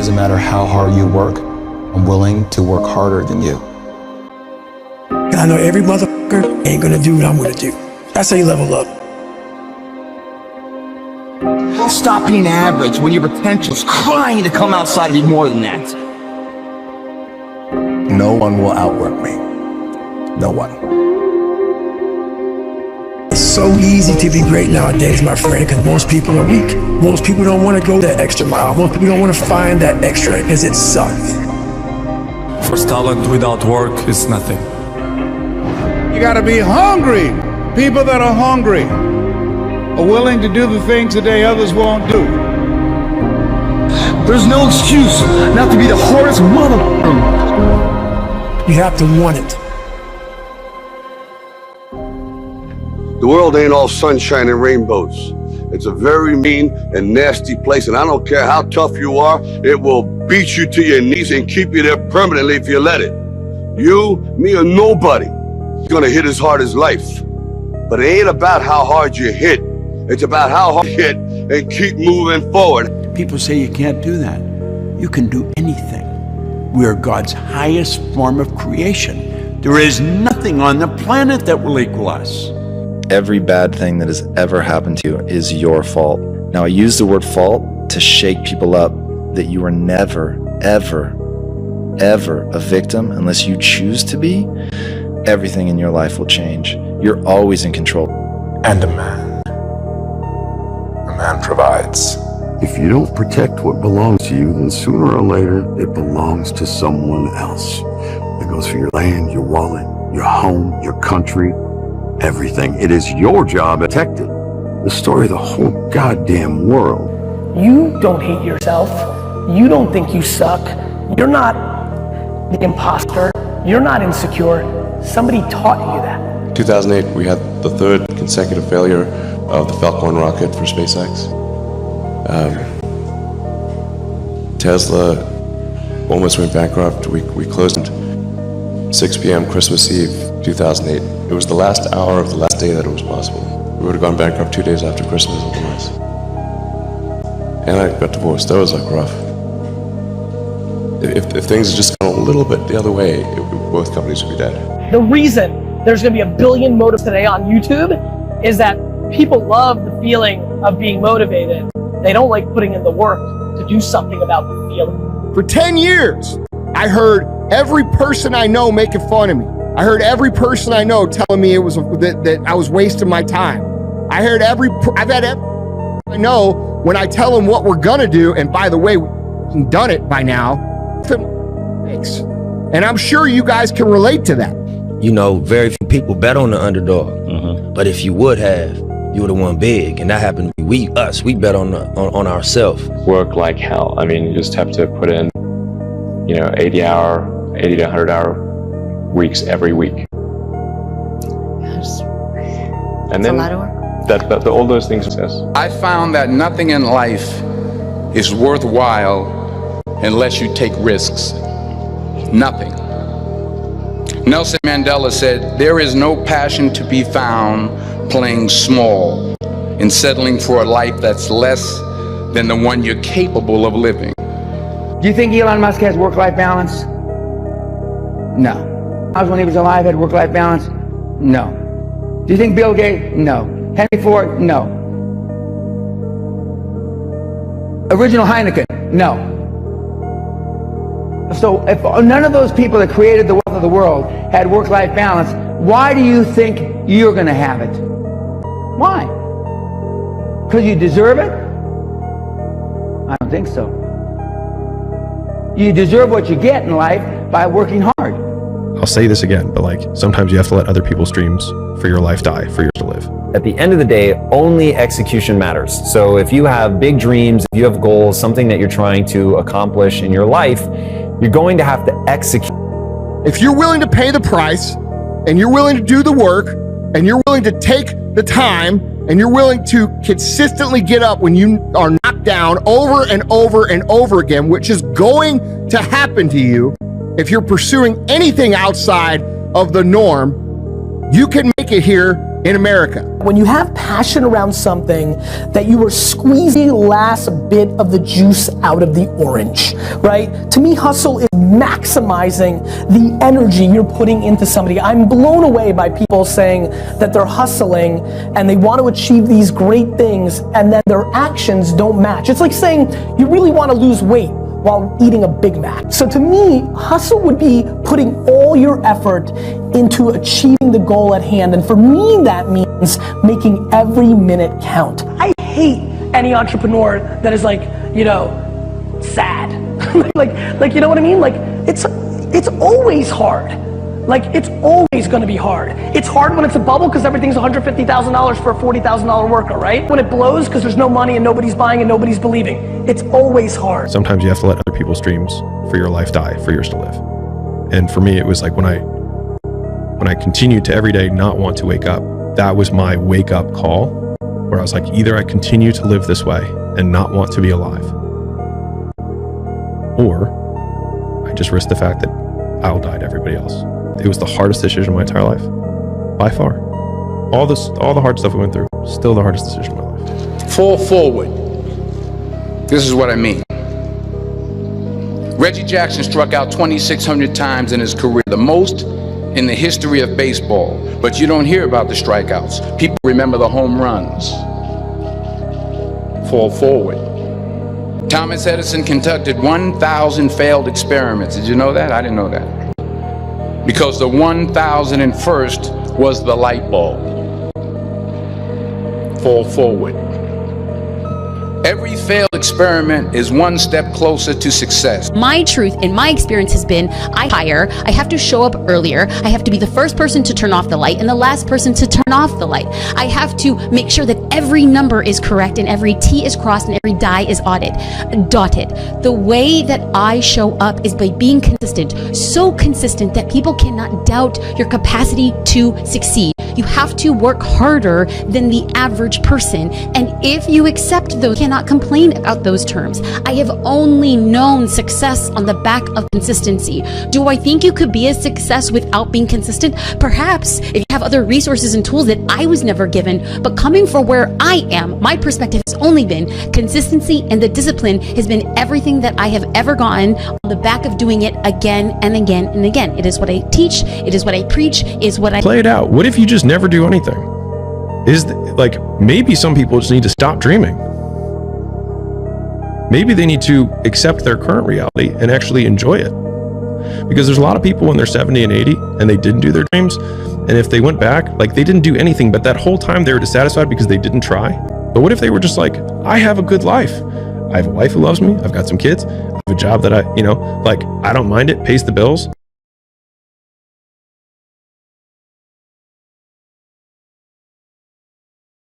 doesn't matter how hard you work, I'm willing to work harder than you. I know every motherfucker ain't gonna do what I'm gonna do. That's how you level up. Stop being average when your potential's crying to come outside and be more than that. No one will outwork me. No one. It's so easy to be great nowadays, my friend, because most people are weak. Most people don't want to go that extra mile. Most people don't want to find that extra because it sucks. For talent without work is nothing. You gotta be hungry. People that are hungry are willing to do the things today others won't do. There's no excuse not to be the hardest motherfucker. You have to want it. The world ain't all sunshine and rainbows. It's a very mean and nasty place, and I don't care how tough you are, it will beat you to your knees and keep you there permanently if you let it. You, me, or nobody is gonna hit as hard as life. But it ain't about how hard you hit. It's about how hard you hit and keep moving forward. People say you can't do that. You can do anything. We are God's highest form of creation. There is nothing on the planet that will equal us. Every bad thing that has ever happened to you is your fault. Now, I use the word fault to shake people up that you are never, ever, ever a victim unless you choose to be. Everything in your life will change. You're always in control. And a man provides. If you don't protect what belongs to you, then sooner or later, it belongs to someone else. It goes for your land, your wallet, your home, your country, everything. It is your job to protect it. The story of the whole goddamn world. You don't hate yourself. You don't think you suck. You're not the imposter. You're not insecure. Somebody taught you that. 2008, we had the third consecutive failure of the Falcon rocket for SpaceX. Tesla almost went bankrupt. We closed at 6 p.m. Christmas Eve, 2008. It was the last hour of the last day that it was possible. We would have gone bankrupt 2 days after Christmas otherwise. And I got divorced. That was like rough. If things had just gone a little bit the other way, both companies would be dead. The reason there's going to be 1 billion motives today on YouTube is that people love the feeling of being motivated. They don't like putting in the work to do something about the feeling. For 10 years, I heard every person I know making fun of me. I heard every person I know telling me that I was wasting my time. I've had every I know when I tell them what we're gonna do, and by the way, we've done it by now, and I'm sure you guys can relate to that. You know, very few people bet on the underdog, but if you would have, you would have won big, and that happened to me. We bet on ourselves. Work like hell. I mean, you just have to put in, 80 to 100 hour weeks every week. And then all those things. I found that nothing in life is worthwhile unless you take risks. Nothing. Nelson Mandela said, "There is no passion to be found playing small and settling for a life that's less than the one you're capable of living." Do you think Elon Musk has work-life balance? No. When he was alive, had work-life balance? No. Do you think Bill Gates? No. Henry Ford? No. Original Heineken? No. So if none of those people that created the wealth of the world had work-life balance, why do you think you're going to have it? Why? Because you deserve it? I don't think so. You deserve what you get in life by working hard. I'll say this again, but sometimes you have to let other people's dreams for your life die for yours to live. At the end of the day, only execution matters. So if you have big dreams, if you have goals, something that you're trying to accomplish in your life, you're going to have to execute. If you're willing to pay the price, and you're willing to do the work, and you're willing to take the time, and you're willing to consistently get up when you are knocked down over and over and over again, which is going to happen to you if you're pursuing anything outside of the norm, You can make it here in America. When you have passion around something, that you are squeezing the last bit of the juice out of the orange, right? To me, hustle is maximizing the energy you're putting into somebody. I'm blown away by people saying that they're hustling and they want to achieve these great things and then their actions don't match. It's like saying you really want to lose weight while eating a Big Mac. So to me, hustle would be putting all your effort into achieving the goal at hand. And for me, that means making every minute count. I hate any entrepreneur that is like, you know, sad. like, you know what I mean? Like, it's always hard. Like, it's always gonna be hard. It's hard when it's a bubble because everything's $150,000 for a $40,000 worker, right? When it blows because there's no money and nobody's buying and nobody's believing. It's always hard. Sometimes you have to let other people's dreams for your life die for yours to live. And for me, it was like when I continued to every day not want to wake up, that was my wake up call, where I was like, either I continue to live this way and not want to be alive, or I just risk the fact that I'll die to everybody else. It was the hardest decision of my entire life, by far. All the hard stuff we went through, still the hardest decision of my life. Fall forward. This is what I mean. Reggie Jackson struck out 2,600 times in his career, the most in the history of baseball. But you don't hear about the strikeouts. People remember the home runs. Fall forward. Thomas Edison conducted 1,000 failed experiments. Did you know that? I didn't know that. Because the 1,001st was the light bulb. Fall forward. Every failed experiment is one step closer to success. My truth in my experience has been, I have to show up earlier. I have to be the first person to turn off the light and the last person to turn off the light. I have to make sure that every number is correct and every T is crossed and every die is dotted. The way that I show up is by being consistent, so consistent that people cannot doubt your capacity to succeed. You have to work harder than the average person. And if you accept those, you cannot complain about those terms. I have only known success on the back of consistency. Do I think you could be a success without being consistent? Perhaps, if you have other resources and tools that I was never given. But coming from where I am, my perspective has only been consistency, and the discipline has been everything that I have ever gotten on the back of doing it again and again and again. It is what I teach. It is what I preach. It is what I play it out. What if you just never do anything? Maybe some people just need to stop dreaming. Maybe they need to accept their current reality and actually enjoy it. Because there's a lot of people when they're 70 and 80 and they didn't do their dreams. And if they went back, they didn't do anything, but that whole time they were dissatisfied because they didn't try. But what if they were just like, I have a good life. I have a wife who loves me. I've got some kids. I have a job that I don't mind it, pays the bills.